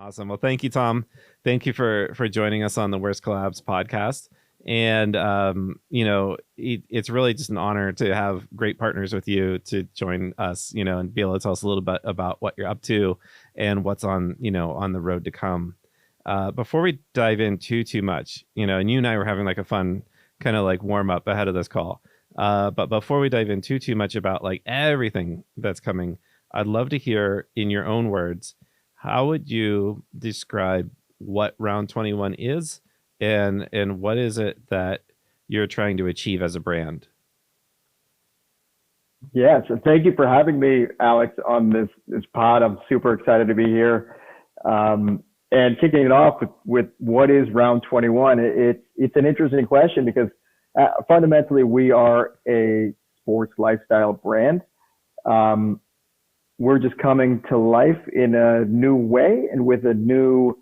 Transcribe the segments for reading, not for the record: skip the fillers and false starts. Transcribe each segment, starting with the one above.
Awesome. Well, thank you, Tom. Thank you for joining us on the WRSTCollabs podcast. And it's really just an honor to have great partners with you to join us, and be able to tell us a little bit about what you're up to and what's on the road to come. Before we dive in too much, and you and I were having like a fun kind of like warm up ahead of this call. But before we dive in too much about like everything that's coming, I'd love to hear in your own words, how would you describe what Round 21 is and what is it that you're trying to achieve as a brand? Yeah, so thank you for having me, Alex, on this pod. I'm super excited to be here. And kicking it off with what is Round 21? It's an interesting question because fundamentally we are a sports lifestyle brand. We're just coming to life in a new way and with a new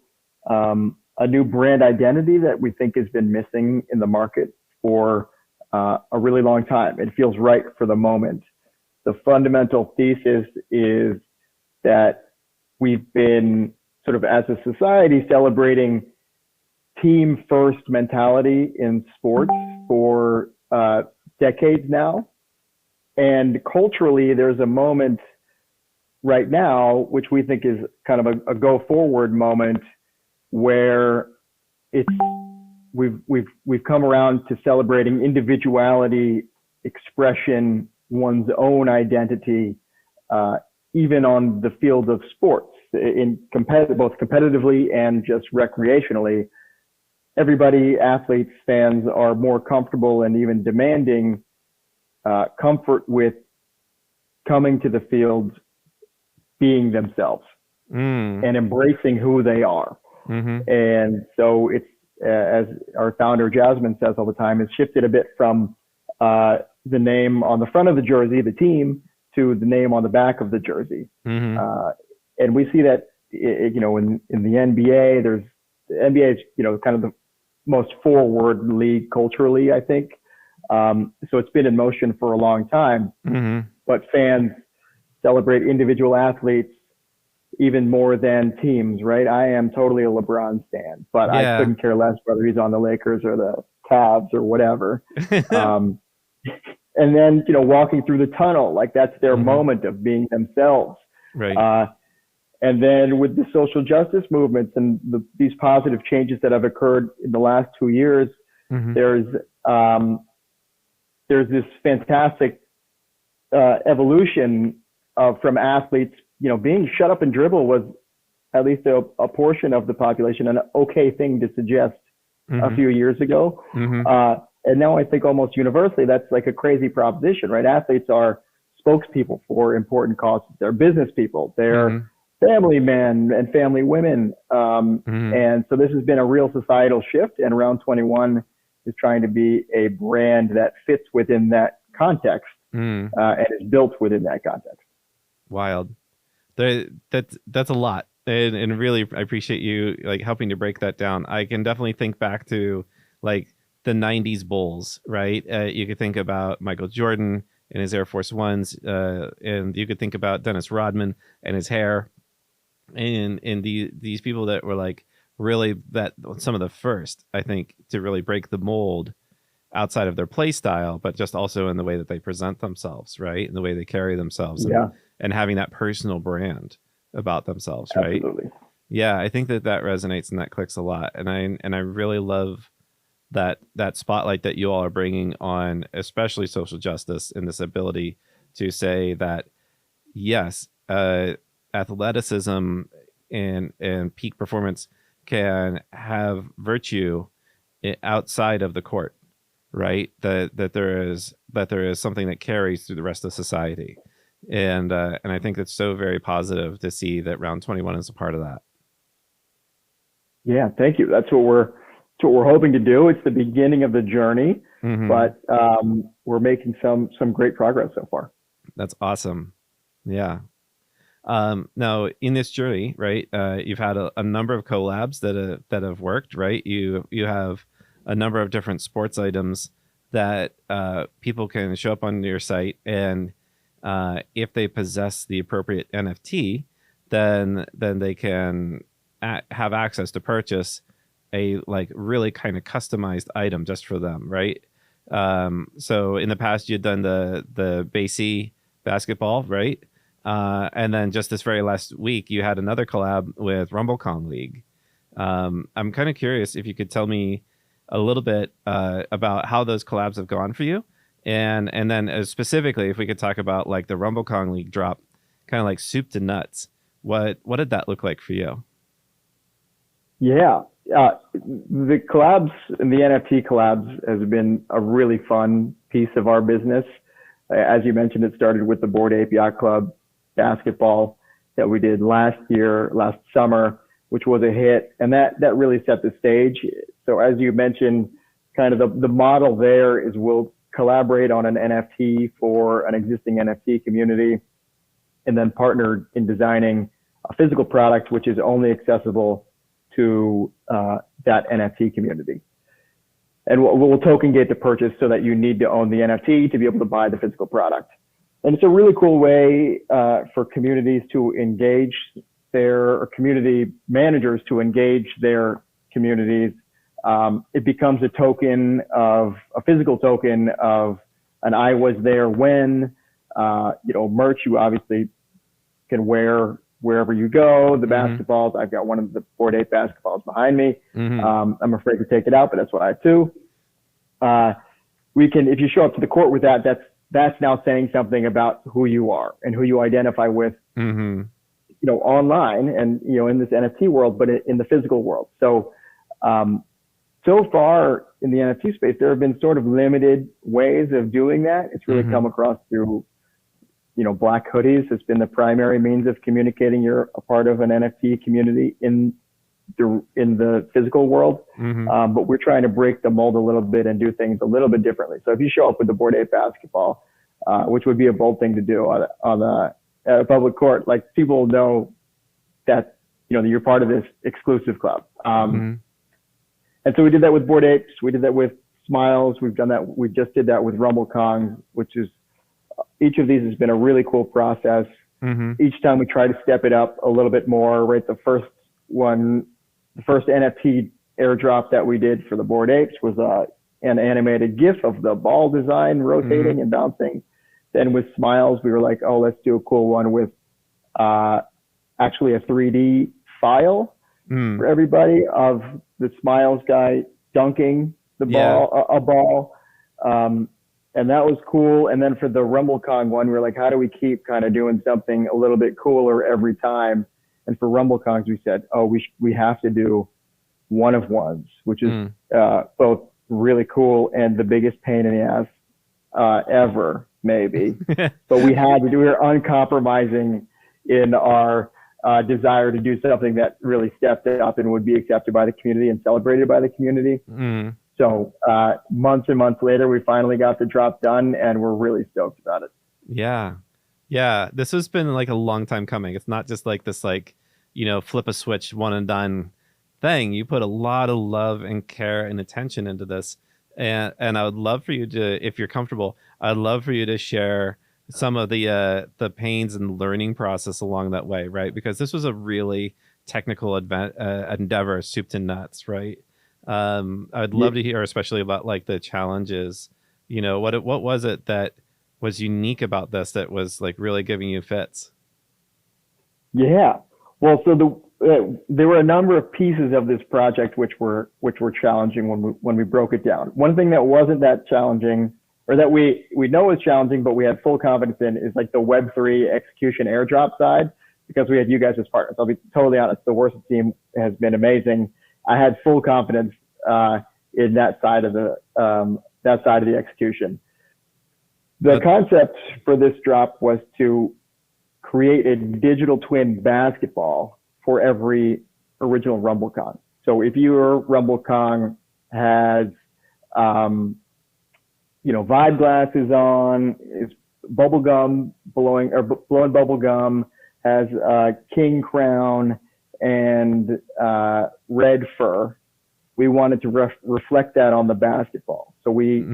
brand identity that we think has been missing in the market for a really long time. It feels right for the moment. The fundamental thesis is that we've been sort of as a society celebrating team first mentality in sports for decades now. And culturally, there's a moment right now, which we think is kind of a go forward moment where we've come around to celebrating individuality, expression, one's own identity, even on the field of sports, both competitively and just recreationally. Everybody, athletes, fans, are more comfortable and even demanding comfort with coming to the field, being themselves and embracing who they are. Mm-hmm. And so it's, as our founder Jasmine says all the time, it's shifted a bit from the name on the front of the jersey, the team, to the name on the back of the jersey. Mm-hmm. And we see that, in the NBA, the NBA is, kind of the most forward league culturally, I think. So it's been in motion for a long time, but fans celebrate individual athletes even more than teams, right? I am totally a LeBron stan, but I couldn't care less whether he's on the Lakers or the Cavs or whatever. And then, walking through the tunnel, like that's their moment of being themselves. Right. And then with the social justice movements and these positive changes that have occurred in the last 2 years, there's this fantastic evolution from athletes, being shut up and dribble was at least a portion of the population an okay thing to suggest a few years ago. And now I think almost universally that's like a crazy proposition, right? Athletes are spokespeople for important causes. They're business people. They're family men and family women. And so this has been a real societal shift, and Round 21 is trying to be a brand that fits within that context and is built within that context. Wild. That's a lot. And really, I appreciate you like helping to break that down. I can definitely think back to like the 90s Bulls, right? You could think about Michael Jordan and his Air Force Ones, and you could think about Dennis Rodman and his hair, and these people that were like really that some of the first, I think, to really break the mold outside of their play style, but just also in the way that they present themselves, right? In the way they carry themselves, and having that personal brand about themselves, right? Absolutely. Yeah, I think that resonates and that clicks a lot, and I really love that spotlight that you all are bringing on, especially social justice, and this ability to say that yes, athleticism and peak performance can have virtue outside of the court, right? That there is something that carries through the rest of society, and I think it's so very positive to see that Round 21 is a part of that. Yeah, thank you. That's what we're hoping to do. It's the beginning of the journey, but we're making some great progress so far. That's awesome. Yeah. Now in this journey, right, you've had a number of collabs that have worked, right? You have a number of different sports items that people can show up on your site, and if they possess the appropriate NFT, then they can have access to purchase a like really kind of customized item just for them, right? So in the past you'd done the BC basketball, right? And then just this very last week you had another collab with RumbleCon League. I'm kind of curious if you could tell me a little bit about how those collabs have gone for you, and then specifically if we could talk about like the RumbleCon League drop, kind of like soup to nuts. What did that look like for you? Yeah, the collabs and the NFT collabs has been a really fun piece of our business. As you mentioned, it started with the Bored Ape Yacht Club basketball that we did last summer, which was a hit, and that really set the stage. So as you mentioned, kind of the model there is we'll collaborate on an NFT for an existing NFT community, and then partner in designing a physical product which is only accessible to that NFT community. And we'll token gate the purchase so that you need to own the NFT to be able to buy the physical product. And it's a really cool way for communities to engage or community managers to engage their communities. It becomes a physical token of an I was there when, merch you obviously can wear wherever you go. The basketballs, I've got one of the Bored Ape basketballs behind me. I'm afraid to take it out, but that's what I have too. If you show up to the court with that's now saying something about who you are and who you identify with, online and, in this NFT world, but in the physical world. So, so far in the NFT space, there have been sort of limited ways of doing that. It's really come across through, black hoodies has been the primary means of communicating you're a part of an NFT community in the physical world. But we're trying to break the mold a little bit and do things a little bit differently. So if you show up with the Bored Ape basketball, which would be a bold thing to do on a public court, like people know that, you're part of this exclusive club. And so we did that with Bored Apes. We did that with Smiles. We've done that. We just did that with RumbleCon, which is, each of these has been a really cool process. Each time we try to step it up a little bit more, right? The first NFT airdrop that we did for the Bored Apes was an animated GIF of the ball design rotating and bouncing. Then with Smiles, we were like, oh, let's do a cool one with actually a 3D file for everybody of the Smiles guy dunking the ball, a ball. And that was cool. And then for the RumbleCon one, we were like, how do we keep kind of doing something a little bit cooler every time? And for RumbleCons, we said, oh, we have to do one of ones, which is both really cool and the biggest pain in the ass ever, maybe. But we were uncompromising in our desire to do something that really stepped up and would be accepted by the community and celebrated by the community. So months and months later, we finally got the drop done, and we're really stoked about it. Yeah. This has been like a long time coming. It's not just like this, like, flip a switch, one and done thing. You put a lot of love and care and attention into this. And I would love for you to, if you're comfortable, I'd love for you to share some of the pains and learning process along that way, right? Because this was a really technical endeavor, soup to nuts, right? I'd love to hear, especially about like the challenges. What was it that was unique about this that was like really giving you fits? Yeah, well, so there were a number of pieces of this project which were challenging when we broke it down. One thing that wasn't that challenging, or that we know is challenging, but we had full confidence in, is like the Web3 execution airdrop side, because we had you guys as partners. I'll be totally honest, the Wursta team has been amazing. I had full confidence in that side of the execution. The concept for this drop was to create a digital twin basketball for every original RumbleCon. So if your RumbleCon has, Vibe glasses on, is bubblegum blowing bubblegum, has king crown and red fur, we wanted to reflect that on the basketball. So we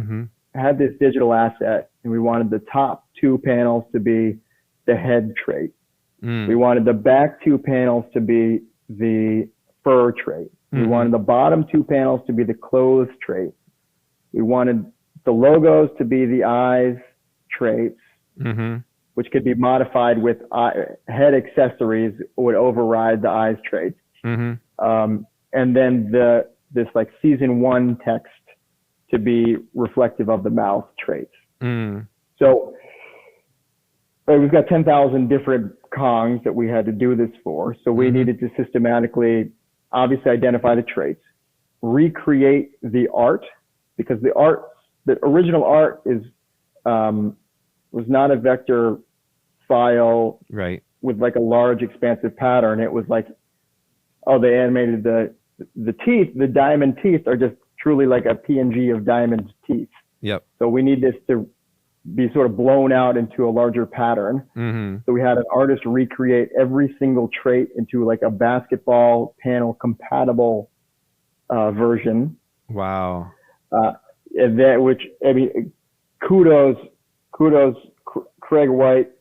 had this digital asset, and we wanted the top two panels to be the head trait. We wanted the back two panels to be the fur trait. We wanted the bottom two panels to be the clothes trait. We wanted the logos to be the eyes traits, which could be modified with head accessories would override the eyes traits. And then this like season 1 text to be reflective of the mouth traits. So we've got 10,000 different Kongs that we had to do this for. So we needed to systematically, obviously, identify the traits, recreate the art, because the original art was not a vector file with like a large expansive pattern. It was like, oh, they animated the teeth. The diamond teeth are just truly like a PNG of diamond teeth. So we need this to be sort of blown out into a larger pattern. So we had an artist recreate every single trait into like a basketball panel compatible version. Wow. And that, which, I mean, kudos, Craig White,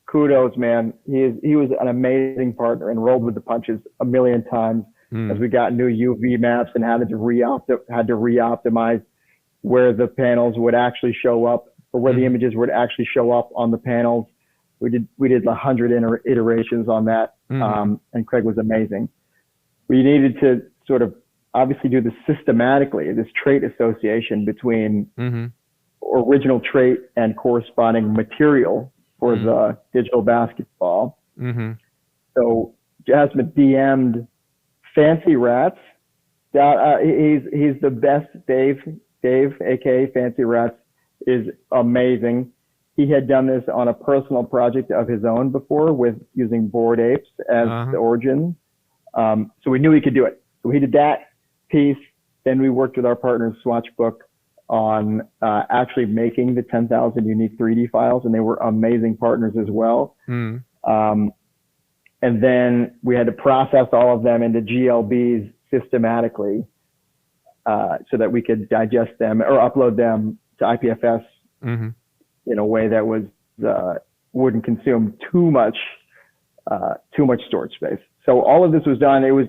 kudos, man. He was an amazing partner and rolled with the punches a million times as we got new UV maps and had to re-optimize where the panels would actually show up, or where the images would actually show up on the panels. We did 100 iterations on that, and Craig was amazing. We needed to sort of obviously do this systematically, this trait association between original trait and corresponding material for the digital basketball. So Jasmine DM'd Fancy Rats. He's the best. Dave, aka Fancy Rats, is amazing. He had done this on a personal project of his own before with using Bored Apes as the origin. So we knew he could do it. So he did that piece. Then we worked with our partner Swatchbook on actually making the 10,000 unique 3D files, and they were amazing partners as well. And then we had to process all of them into GLBs systematically so that we could digest them or upload them to IPFS in a way that was wouldn't consume too much storage space. So all of this was done. It was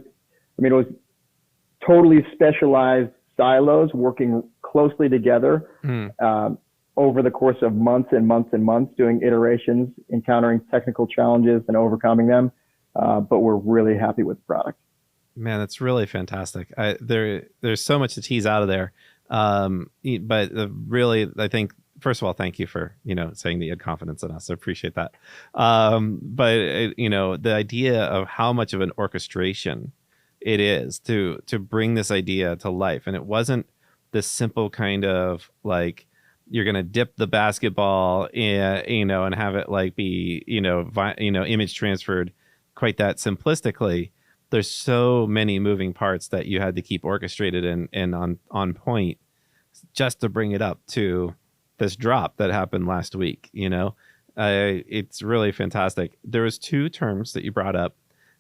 totally specialized silos working closely together over the course of months and months and months, doing iterations, encountering technical challenges and overcoming them. But we're really happy with the product. Man, that's really fantastic. There's so much to tease out of there. But really, I think, first of all, thank you for, saying that you had confidence in us. I appreciate that. But the idea of how much of an orchestration it is to bring this idea to life. And it wasn't this simple kind of like, you're going to dip the basketball in, and have it like be, image transferred quite that simplistically. There's so many moving parts that you had to keep orchestrated and on point just to bring it up to this drop that happened last week. It's really fantastic. There was 2 terms that you brought up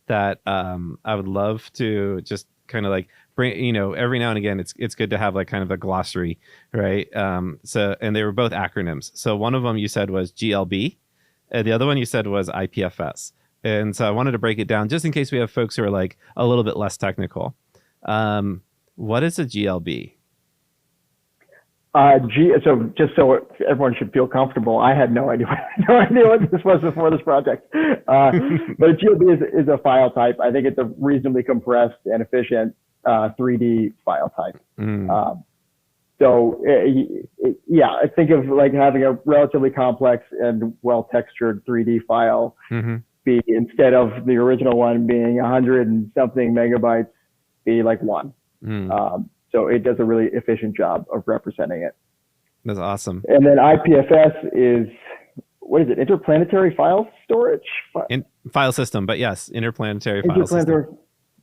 that I would love to just kind of like bring, every now and again, it's good to have like kind of a glossary, right? So, and they were both acronyms. So one of them you said was GLB, and the other one you said was IPFS. And so I wanted to break it down just in case we have folks who are like a little bit less technical. What is a GLB? So just so everyone should feel comfortable, I had no idea what this was before this project. But a GLB is a file type. I think it's a reasonably compressed and efficient 3D file type. I think of like having a relatively complex and well-textured 3D file be, instead of the original one being 100 and something megabytes, be like 1. So it does a really efficient job of representing it. That's awesome. And then IPFS is, what is it? Interplanetary file storage? File system, but yes, interplanetary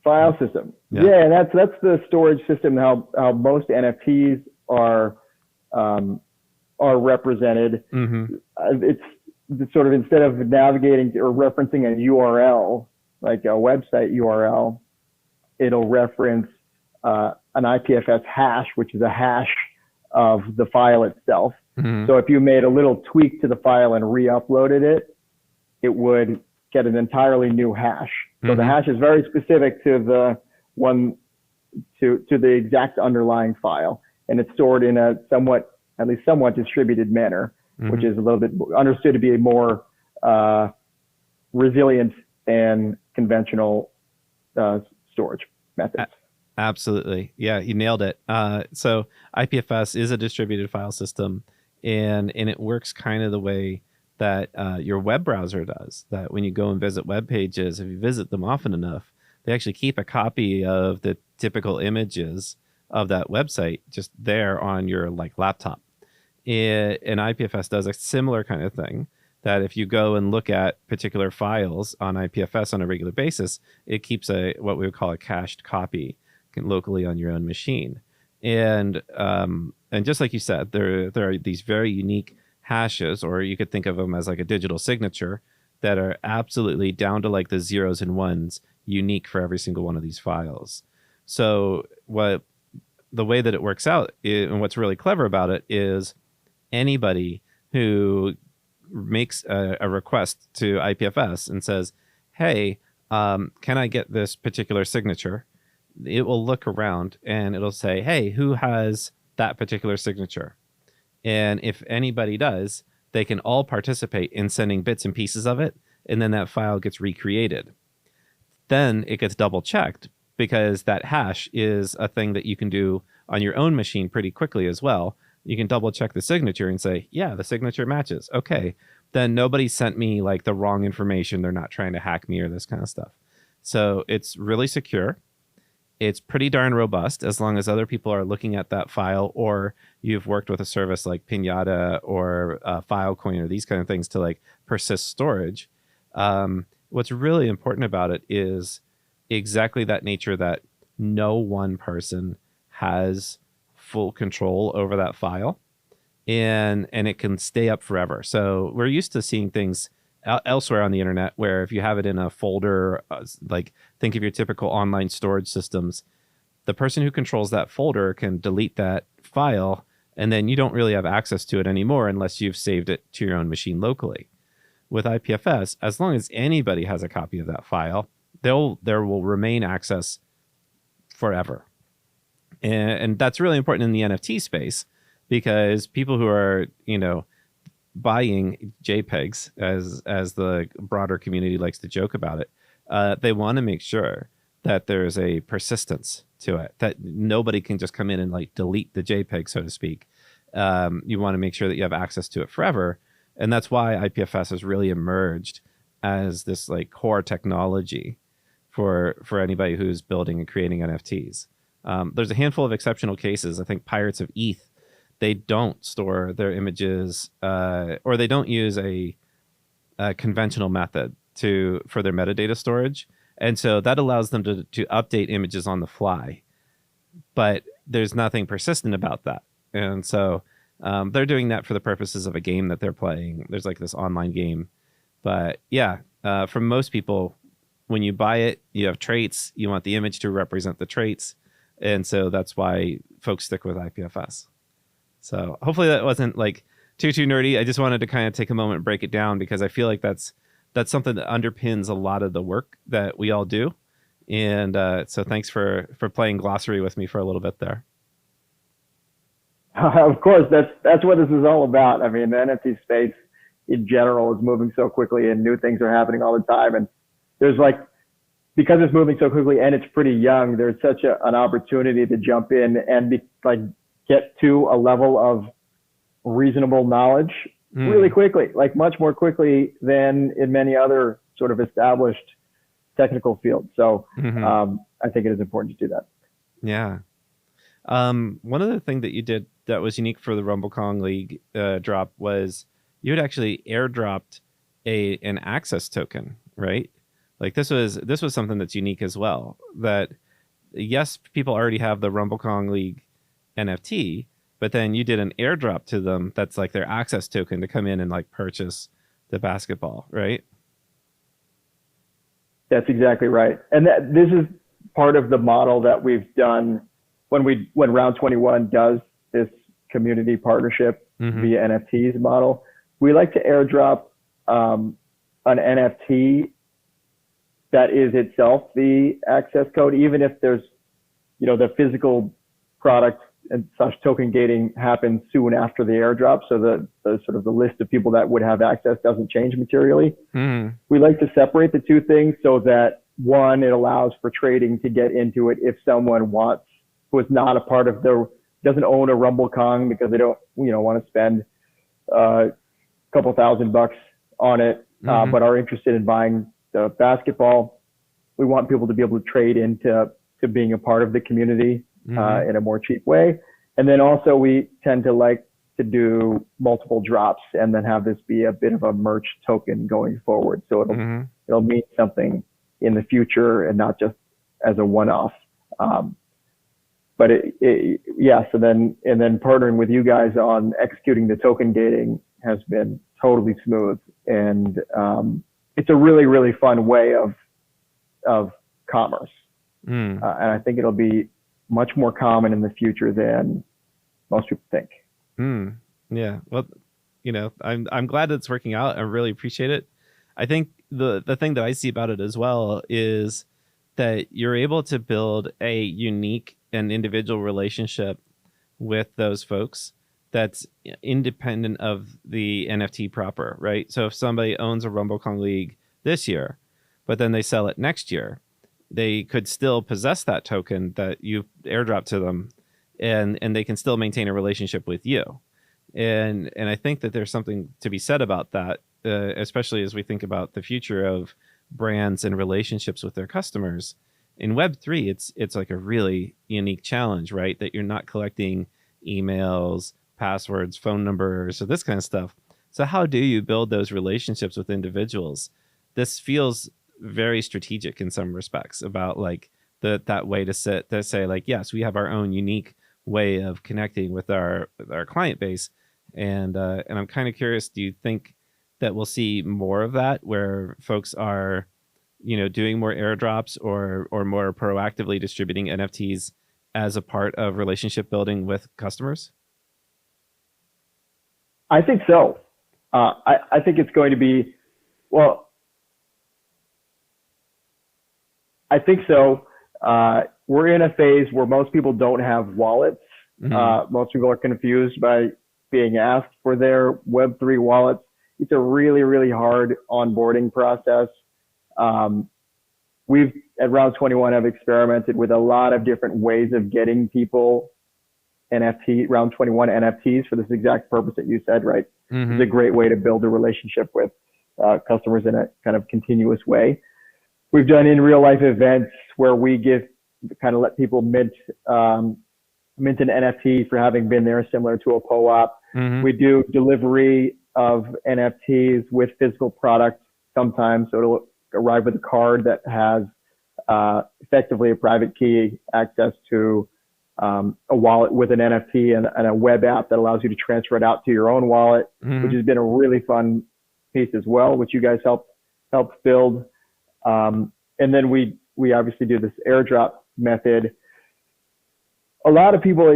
file system. Yeah, that's the storage system. How most NFTs are represented. It's sort of, instead of navigating or referencing a URL, like a website URL, it'll reference an IPFS hash, which is a hash of the file itself. So if you made a little tweak to the file and re-uploaded it, it would get an entirely new hash. So the hash is very specific to one to the exact underlying file, and it's stored in a at least somewhat distributed manner, which is a little bit understood to be a more resilient and conventional storage methods. Absolutely. Yeah, you nailed it. So IPFS is a distributed file system, and it works kind of the way that your web browser does. That when you go and visit web pages, if you visit them often enough, they actually keep a copy of the typical images of that website just there on your laptop. And IPFS does a similar kind of thing, that if you go and look at particular files on IPFS on a regular basis, it keeps what we would call a cached copy locally on your own machine. And just like you said, there are these very unique hashes, or you could think of them as like a digital signature, that are absolutely down to like the zeros and ones, unique for every single one of these files. So the way that it works out, and what's really clever about it, is anybody who makes a request to IPFS and says, hey, can I get this particular signature? It will look around and it'll say, hey, who has that particular signature? And if anybody does, they can all participate in sending bits and pieces of it, and then that file gets recreated. Then it gets double checked, because that hash is a thing that you can do on your own machine pretty quickly as well. You can double check the signature and say, yeah, the signature matches. Okay, then nobody sent me like the wrong information. They're not trying to hack me or this kind of stuff. So it's really secure. It's pretty darn robust, as long as other people are looking at that file, or you've worked with a service like Pinata or Filecoin or these kind of things to like persist storage. What's really important about it is exactly that nature, that no one person has full control over that file, and it can stay up forever. So we're used to seeing things elsewhere on the internet where if you have it in a folder, like think of your typical online storage systems, the person who controls that folder can delete that file, and then you don't really have access to it anymore unless you've saved it to your own machine locally. With IPFS, as long as anybody has a copy of that file, there will remain access forever. And that's really important in the NFT space, because people who are, buying JPEGs, as the broader community likes to joke about it, they want to make sure that there's a persistence to it, that nobody can just come in and like delete the JPEG, so to speak. You want to make sure that you have access to it forever. And that's why IPFS has really emerged as this like core technology for anybody who's building and creating NFTs. There's a handful of exceptional cases. I think Pirates of ETH, they don't store their images, or they don't use a conventional method for their metadata storage. And so that allows them to update images on the fly. But there's nothing persistent about that. And so they're doing that for the purposes of a game that they're playing. There's like this online game. But yeah, for most people, when you buy it, you have traits. You want the image to represent the traits. And so that's why folks stick with IPFS. So hopefully that wasn't like too nerdy. I just wanted to kind of take a moment and break it down, because I feel like that's something that underpins a lot of the work that we all do. And so thanks for playing glossary with me for a little bit there. Of course, that's what this is all about. I mean, the NFT space in general is moving so quickly, and new things are happening all the time. And there's because it's moving so quickly and it's pretty young, there's such an opportunity to jump in and get to a level of reasonable knowledge really quickly, like much more quickly than in many other sort of established technical fields. So I think it is important to do that. Yeah. One other thing that you did that was unique for the RumbleKong League drop was you had actually airdropped an access token, right? Like this was something that's unique as well. That yes, people already have the RumbleKong League NFT, but then you did an airdrop to them that's like their access token to come in and like purchase the basketball, right? That's exactly right. And this is part of the model that we've done when Round21 does this community partnership via NFTs model. We like to airdrop an NFT that is itself the access code, even if there's, the physical product and such token gating happens soon after the airdrop. So the sort of the list of people that would have access doesn't change materially. We like to separate the two things so that, one, it allows for trading to get into it if someone who is not a part of doesn't own a Rumble Kong because they don't, want to spend a couple $1,000 on it, but are interested in buying the basketball. We want people to be able to trade into being a part of the community in a more cheap way. And then also we tend to like to do multiple drops and then have this be a bit of a merch token going forward. So it'll mean something in the future and not just as a one-off. But so then partnering with you guys on executing the token gating has been totally smooth. And it's a really, really fun way of commerce. And I think it'll be much more common in the future than most people think. Yeah. Well, I'm glad it's working out. I really appreciate it. I think the thing that I see about it as well is that you're able to build a unique and individual relationship with those folks that's independent of the NFT proper, right? So if somebody owns a RumbleCon League this year, but then they sell it next year, they could still possess that token that you airdrop to them, and they can still maintain a relationship with you. And I think that there's something to be said about that, especially as we think about the future of brands and relationships with their customers. In Web3, it's like a really unique challenge, right? That you're not collecting emails, passwords, phone numbers, so this kind of stuff. So how do you build those relationships with individuals? This feels very strategic in some respects about like that way to say like, yes, we have our own unique way of connecting with our client base. And I'm kind of curious, do you think that we'll see more of that where folks are, doing more airdrops or more proactively distributing NFTs as a part of relationship building with customers? I think so. I think it's going to be, I think so. We're in a phase where most people don't have wallets. Most people are confused by being asked for their Web3 wallets. It's a really, really hard onboarding process. We've at Round21 have experimented with a lot of different ways of getting people Round21 NFTs for this exact purpose that you said, right? It's a great way to build a relationship with customers in a kind of continuous way. We've done in real life events where we let people mint an NFT for having been there, similar to a co-op. We do delivery of NFTs with physical product sometimes. So it'll arrive with a card that has effectively a private key access to a wallet with an NFT and a web app that allows you to transfer it out to your own wallet, which has been a really fun piece as well, which you guys helped build. And then we obviously do this airdrop method. For a lot of people,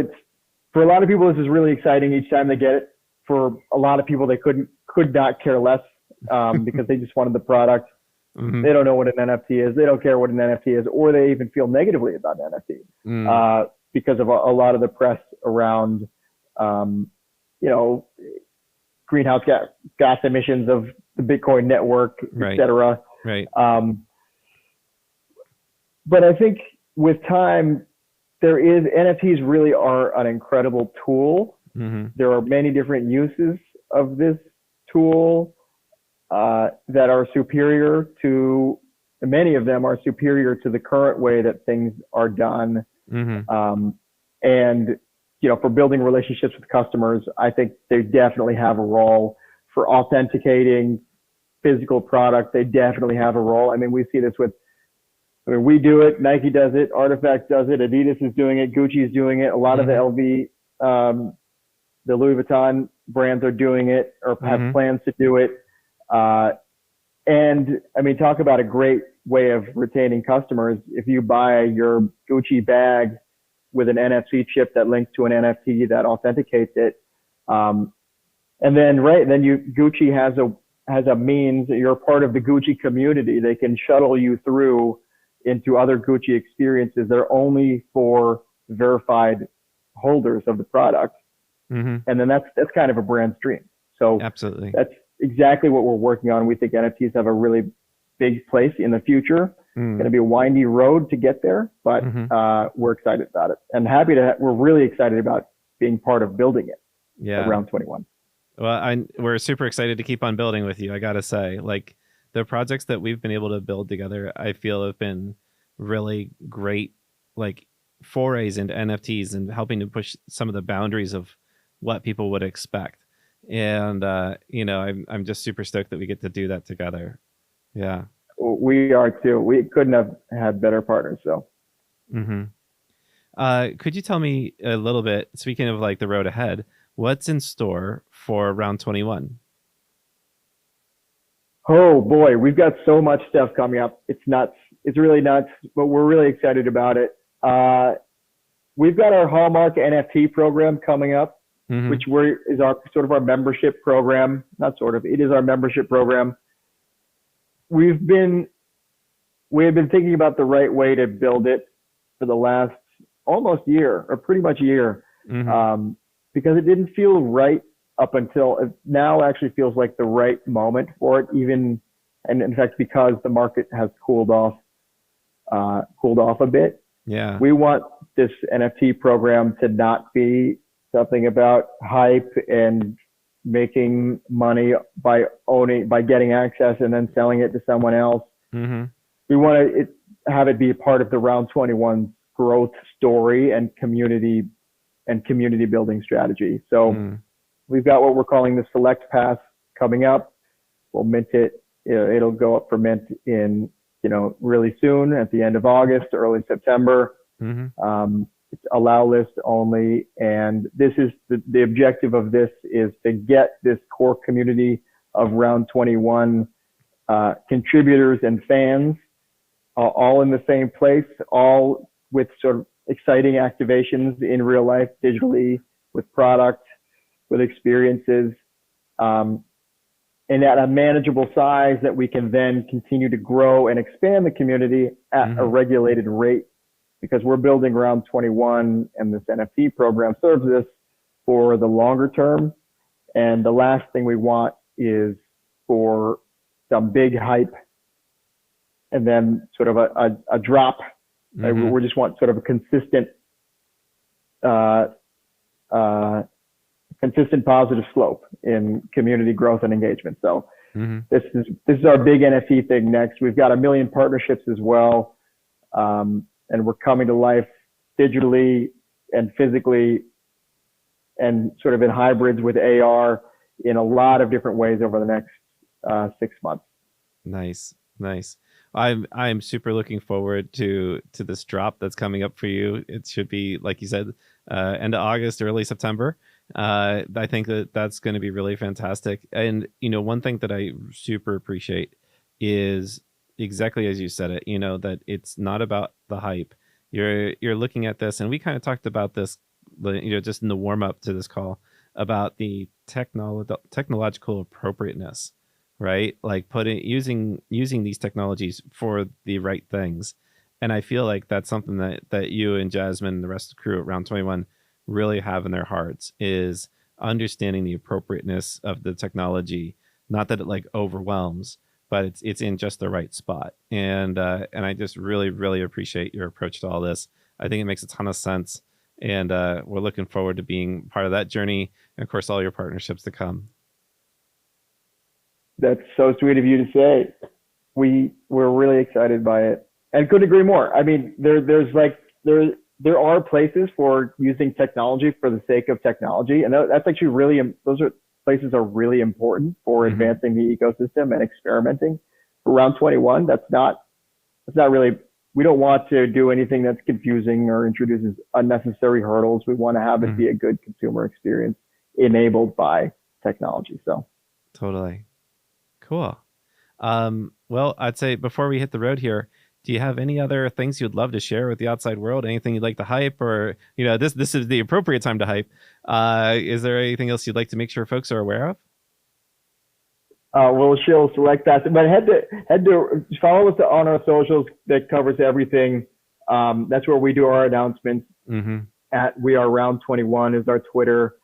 this is really exciting each time they get it. For a lot of people, they could not care less because they just wanted the product. They don't know what an NFT is. They don't care what an NFT is, or they even feel negatively about an NFT because of a lot of the press around, greenhouse gas emissions of the Bitcoin network, et cetera. Right. But I think with time, NFTs really are an incredible tool. There are many different uses of this tool that are superior to, many of them are superior to the current way that things are done. And, for building relationships with customers, I think they definitely have a role. For authenticating physical product, they definitely have a role. I mean, we see this we do it, Nike does it, Artifact does it, Adidas is doing it, Gucci is doing it. A lot of the LV, the Louis Vuitton brands are doing it or have plans to do it. And I mean, talk about a great way of retaining customers. If you buy your Gucci bag with an NFC chip that links to an NFT that authenticates it, and then Gucci has has a means, you're part of the Gucci community, they can shuttle you through into other Gucci experiences that are only for verified holders of the product. Mm-hmm. And then that's kind of a brand stream. So Absolutely. that's exactly what we're working on. We think NFTs have a really big place in the future. It's going to be a windy road to get there, but we're excited about it and we're really excited about being part of building it. Yeah. At Round21. Well, we're super excited to keep on building with you. I got to say, like, the projects that we've been able to build together, I feel have been really great, like forays into NFTs and helping to push some of the boundaries of what people would expect. And, I'm just super stoked that we get to do that together. Yeah. We are too. We couldn't have had better partners. So. Could you tell me a little bit, speaking of like the road ahead, what's in store for Round21? Oh boy, we've got so much stuff coming up. It's nuts. It's really nuts, but we're really excited about it. We've got our Hallmark NFT program coming up, which is our sort of our membership program. Not sort of, it is our membership program. We have been thinking about the right way to build it for the last almost year, or pretty much a year, because it didn't feel right up until now. Actually feels like the right moment for it, even, and in fact, because the market has cooled off a bit. Yeah, we want this NFT program to not be something about hype and making money by getting access and then selling it to someone else. We want to have it be a part of the Round21's growth story and community building strategy. So we've got what we're calling the Select Pass coming up. We'll mint it. It'll go up for mint in, really soon at the end of August, early September. It's allow list only. And this is the objective of this is to get this core community of Round21 contributors and fans all in the same place, all with sort of exciting activations in real life, digitally, with product, with experiences, and at a manageable size that we can then continue to grow and expand the community at a regulated rate, because we're building Round21 and this NFT program serves this for the longer term. And the last thing we want is for some big hype and then sort of a drop. We just want sort of a consistent positive slope in community growth and engagement. So this is our big NFT thing next. We've got 1 million partnerships as well. And we're coming to life digitally and physically and sort of in hybrids with AR in a lot of different ways over the next 6 months. Nice. I'm super looking forward to this drop that's coming up for you. It should be, like you said, end of August, early September. I think that's going to be really fantastic. And, one thing that I super appreciate is exactly as you said it, that it's not about the hype. You're looking at this, and we kind of talked about this, just in the warm up to this call, about the technological appropriateness, right? Like using these technologies for the right things. And I feel like that's something that you and Jasmine and the rest of the crew at Round21 really have in their hearts, is understanding the appropriateness of the technology. Not that it like overwhelms, but it's in just the right spot. And I just really, really appreciate your approach to all this. I think it makes a ton of sense. And we're looking forward to being part of that journey. And of course, all your partnerships to come. That's so sweet of you to say. We're really excited by it and couldn't agree more. I mean, there are places for using technology for the sake of technology. And that's actually places are really important for advancing the ecosystem and experimenting. For Round21, that's not really, we don't want to do anything that's confusing or introduces unnecessary hurdles. We want to have it be a good consumer experience enabled by technology. So totally. Cool. Well, I'd say before we hit the road here, do you have any other things you'd love to share with the outside world? Anything you'd like to hype, or, this is the appropriate time to hype. Is there anything else you'd like to make sure folks are aware of? She'll select that. But head to follow us on our socials. That covers everything. That's where we do our announcements. Mm-hmm. At We Are Round21 is our Twitter.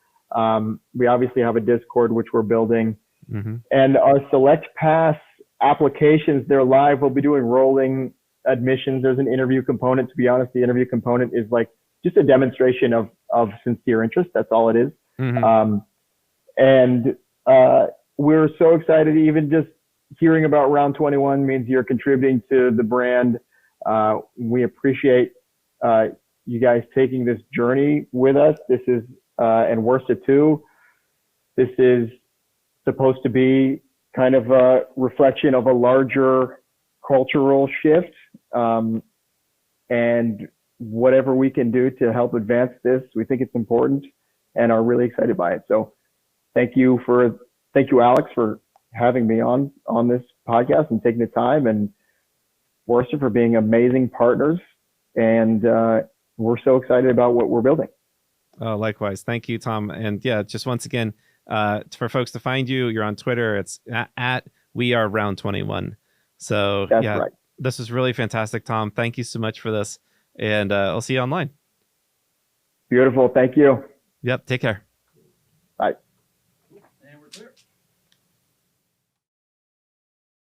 We obviously have a Discord, which we're building. Mm-hmm. And our Select Pass applications, they're live. We'll be doing rolling admissions. There's an interview component. To be honest, the interview component is like just a demonstration of sincere interest. That's all it is. Mm-hmm. We're so excited. Even just hearing about Round21 means you're contributing to the brand. We appreciate you guys taking this journey with us. This is, and Wursta too, this is supposed to be kind of a reflection of a larger cultural shift. And whatever we can do to help advance this, we think it's important and are really excited by it. So thank you, Alex, for having me on this podcast and taking the time, and Wursta for being amazing partners. And we're so excited about what we're building. Likewise. Thank you, Tom. And yeah, just once again, for folks to find you, you're on Twitter. It's at We Are Round21. So that's yeah, right. This is really fantastic, Tom. Thank you so much for this. And I'll see you online. Beautiful. Thank you. Yep. Take care. Bye.